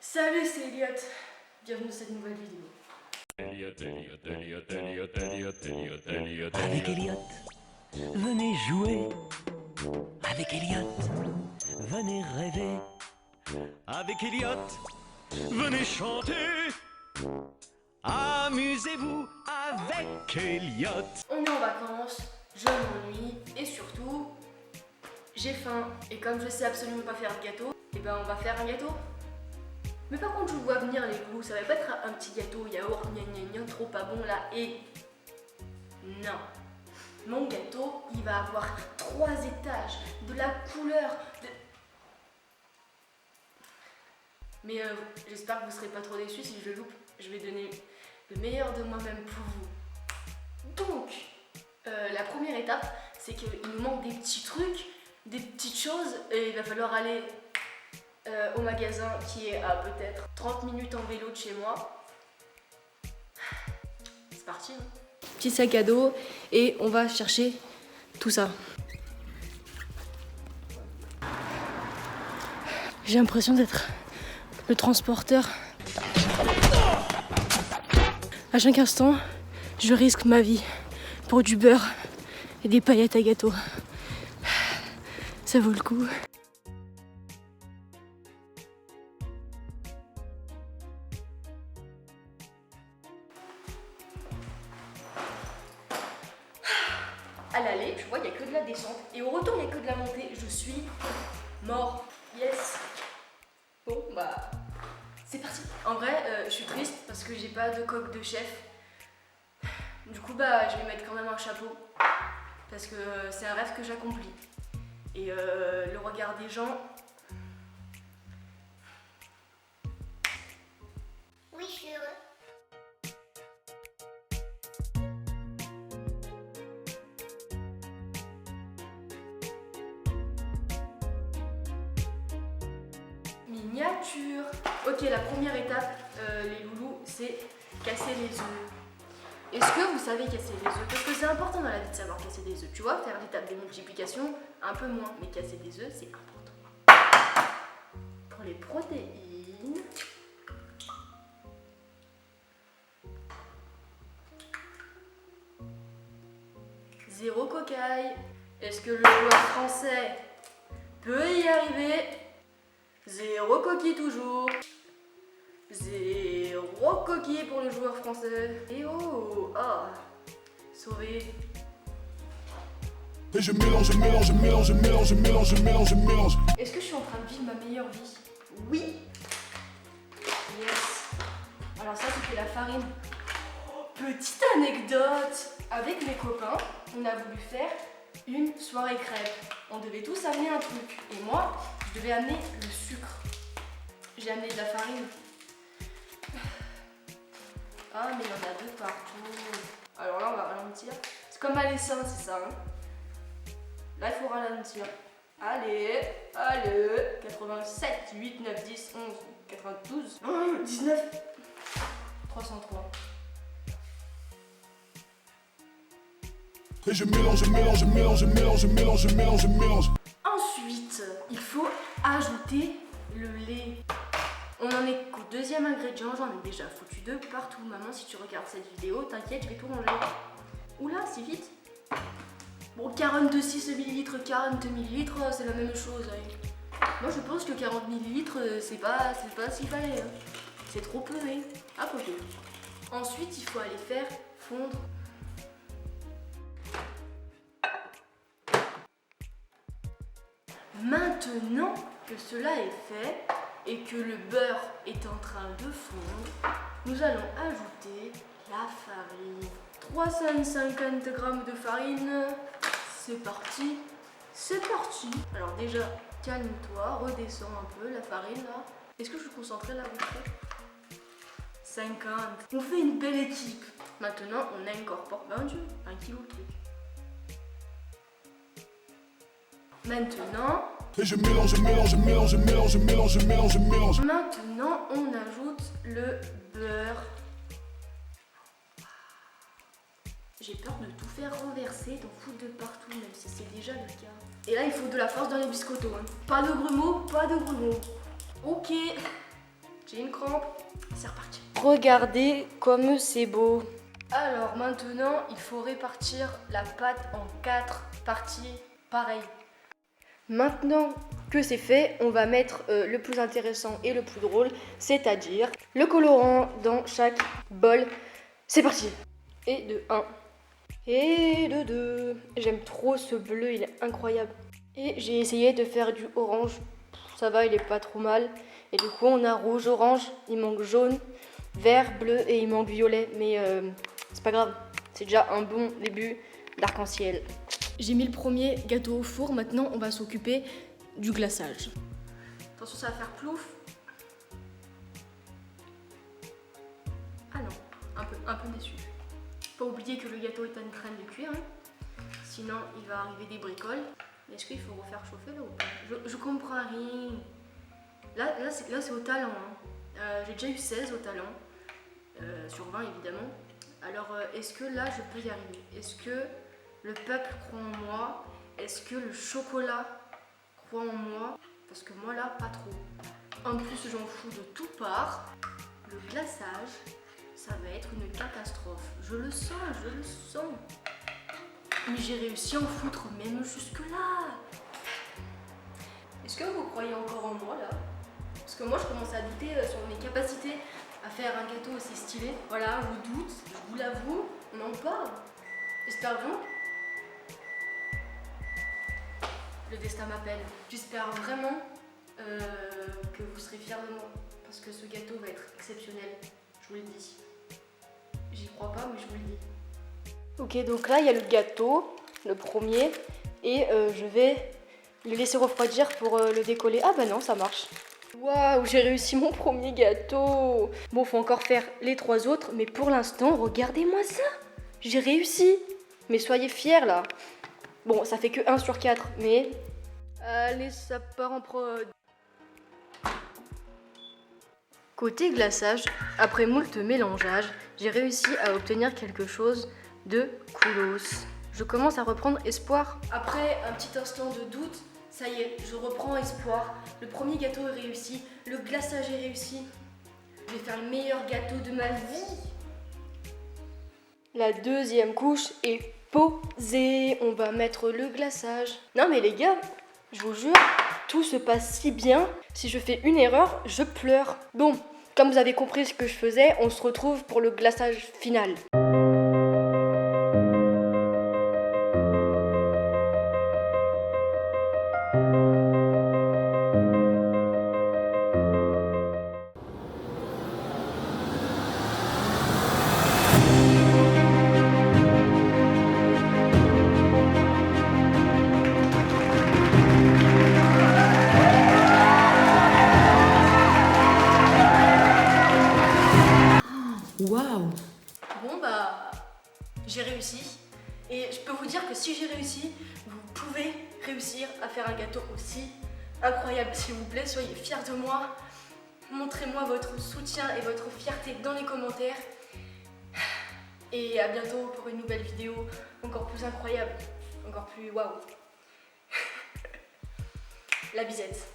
Salut, c'est Elliot. Bienvenue dans cette nouvelle vidéo. Avec Elliot, venez jouer. Avec Elliot, venez rêver. Avec Elliot, venez chanter. Amusez-vous avec Elliot. On est en vacances, je m'ennuie et surtout, j'ai faim. Et comme je sais absolument pas faire de gâteau, et ben on va faire un gâteau. Mais par contre, je vous vois venir les goûts, ça va pas être un petit gâteau yaourt, gna gna gna, trop pas bon là. Et non, mon gâteau, il va avoir 3 étages, de la couleur, de... Mais j'espère que vous serez pas trop déçus si je loupe. Je vais donner le meilleur de moi-même pour vous. Donc, la première étape, c'est qu'il nous manque des petits trucs, des petites choses, et il va falloir aller au magasin qui est à peut-être 30 minutes en vélo de chez moi. C'est parti. Hein. Petit sac à dos et on va chercher tout ça. J'ai l'impression d'être le transporteur. À chaque instant, je risque ma vie pour du beurre et des paillettes à gâteau. Ça vaut le coup. À l'aller, je vois, il n'y a que de la descente. Et au retour, il n'y a que de la montée. Je suis mort. Yes. Bon, bah, c'est parti. En vrai, je suis triste parce que j'ai pas de coque de chef. Du coup, bah, je vais mettre quand même un chapeau. Parce que c'est un rêve que j'accomplis. Et le regard des gens... Oui, je suis heureux. Miniature. Ok, la première étape, les loulous, c'est casser les œufs. Est-ce que vous savez casser les œufs? Parce que c'est important dans la vie de savoir casser des œufs. Tu vois, faire l'étape de multiplication, un peu moins. Mais casser des œufs, c'est important. Pour les protéines... Zéro cocaille. Est-ce que le joueur français peut y arriver? Zéro coquille toujours. Zéro coquille pour le joueur français. Et oh, ah, sauvé. Et je mélange. Est-ce que je suis en train de vivre ma meilleure vie? Oui. Yes. Alors ça, c'était la farine. Oh, petite anecdote. Avec mes copains, on a voulu faire une soirée crêpe. On devait tous amener un truc. Et moi, je devais amener le sucre. J'ai amené de la farine. Ah, mais il y en a deux partout. Alors là, on va ralentir. C'est comme à l'essaim, c'est ça. Hein. Là, il faut ralentir. Allez, 87, 8, 9, 10, 11, 92, 19, 303. Et je mélange. Ensuite, il faut ajouter le lait. On en est qu'au deuxième ingrédient, j'en ai déjà foutu 2 partout. Maman, si tu regardes cette vidéo, t'inquiète, je vais tout ranger. Oula, c'est vite. Bon, 42,6 ml, 40 ml, c'est la même chose. Hein. Moi, je pense que 40 ml, c'est pas ce qu'il fallait. Hein. C'est trop peu, hein. À côté. Ensuite, il faut aller faire fondre. Maintenant que cela est fait et que le beurre est en train de fondre, nous allons ajouter la farine. 350 g de farine. C'est parti. Alors déjà, calme-toi, redescends un peu la farine là. Est-ce que je suis concentrée là vite fait? 50. On fait une belle équipe. Maintenant, on incorpore, ben Dieu, 1 kilo le truc. Maintenant... Et je mélange. Maintenant, on ajoute le beurre. J'ai peur de tout faire renverser, d'en foutre de partout, même si c'est déjà le cas. Et là, il faut de la force dans les biscottos. Hein. Pas de grumeaux. Ok. J'ai une crampe. C'est reparti. Regardez comme c'est beau. Alors maintenant, il faut répartir la pâte en 4 parties pareilles. Maintenant que c'est fait, on va mettre le plus intéressant et le plus drôle, c'est-à-dire le colorant dans chaque bol. C'est parti. Et de 1. Et de 2. J'aime trop ce bleu, il est incroyable. Et j'ai essayé de faire du orange. Ça va, il est pas trop mal. Et du coup, on a rouge, orange, il manque jaune, vert, bleu et il manque violet. Mais c'est pas grave, c'est déjà un bon début d'arc-en-ciel. J'ai mis le premier gâteau au four, maintenant on va s'occuper du glaçage. Attention, ça va faire plouf. Ah non, un peu déçu. Pas oublier que le gâteau est en train de cuire, hein. Sinon il va arriver des bricoles. Est-ce qu'il faut refaire chauffer là ou pas? Je comprends rien. Là c'est au talent, hein. J'ai déjà eu 16 au talent, sur 20 évidemment. Alors est-ce que là je peux y arriver? Est-ce que le peuple croit en moi? Est-ce que le chocolat croit en moi? Parce que moi là, pas trop. En plus, j'en fous de tout part. Le glaçage, ça va être une catastrophe. Je le sens, je le sens. Mais j'ai réussi à en foutre même jusque-là. Est-ce que vous croyez encore en moi là? Parce que moi, je commence à douter sur mes capacités à faire un gâteau aussi stylé. Voilà, je doute, je vous l'avoue, on en parle. J'espère vraiment. Le destin m'appelle. J'espère vraiment que vous serez fiers de moi. Parce que ce gâteau va être exceptionnel. Je vous le dis. J'y crois pas, mais je vous le dis. Ok, donc là, il y a le gâteau, le premier. Et je vais le laisser refroidir pour le décoller. Ah bah non, ça marche. Waouh, j'ai réussi mon premier gâteau. Bon, faut encore faire les 3 autres. Mais pour l'instant, regardez-moi ça. J'ai réussi. Mais soyez fiers là. Bon, ça fait que 1 sur 4, mais... Allez, ça part en prod. Côté glaçage, après moult mélangeage, j'ai réussi à obtenir quelque chose de coolos. Je commence à reprendre espoir. Après un petit instant de doute, ça y est, je reprends espoir. Le premier gâteau est réussi, le glaçage est réussi. Je vais faire le meilleur gâteau de ma vie. La deuxième couche est posée. On va mettre le glaçage. Non mais les gars, je vous jure, tout se passe si bien. Si je fais une erreur, je pleure. Bon, comme vous avez compris ce que je faisais, on se retrouve pour le glaçage final. Waouh! Bon bah, j'ai réussi. Et je peux vous dire que si j'ai réussi, vous pouvez réussir à faire un gâteau aussi incroyable. S'il vous plaît, soyez fiers de moi. Montrez-moi votre soutien et votre fierté dans les commentaires. Et à bientôt pour une nouvelle vidéo encore plus incroyable, encore plus waouh. La bisette.